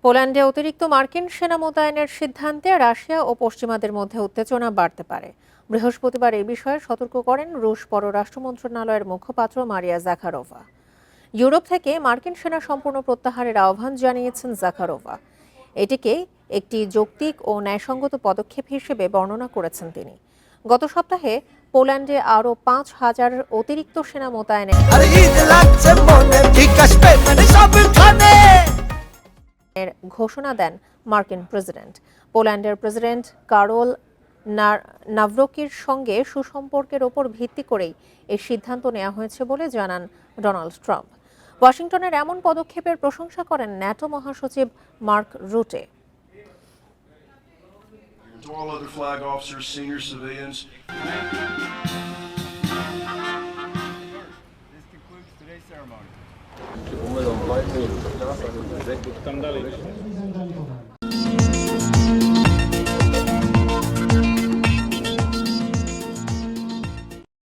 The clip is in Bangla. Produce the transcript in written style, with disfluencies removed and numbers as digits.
পোল্যান্ডে অতিরিক্ত মার্কিন সেনা মোতায়েনের সিদ্ধান্তে রাশিয়া ও পশ্চিমাদের মধ্যে উত্তেজনা বাড়তে পারে। বৃহস্পতিবার এই বিষয়ে সতর্ক করেন রুশ পররাষ্ট্র মন্ত্রণালয়ের মুখপাত্র মারিয়া জাখারোভা। ইউরোপ থেকে মার্কিন সেনা সম্পূর্ণ প্রত্যাহারের আহ্বান জানিয়েছেন জাখারোভা। এটিকে একটি যৌক্তিক ও ন্যায়সঙ্গত পদক্ষেপ হিসেবে বর্ণনা করেছেন তিনি। গত সপ্তাহে পোল্যান্ডে আরও 5,000 অতিরিক্ত সেনা মোতায়েনের ঘোষণা দেন মার্কিন প্রেসিডেন্ট। পোল্যান্ডের প্রেসিডেন্ট কারোল নাভরোকির সঙ্গে সুসম্পর্কের ওপর ভিত্তি করেই এই সিদ্ধান্ত নেওয়া হয়েছে বলে জানান ডোনাল্ড ট্রাম্প। ওয়াশিংটনের এমন পদক্ষেপের প্রশংসা করেন ন্যাটো মহাসচিব মার্ক রুটে। To all other flag officers, senior civilians. This concludes today's ceremony. Tam dalej.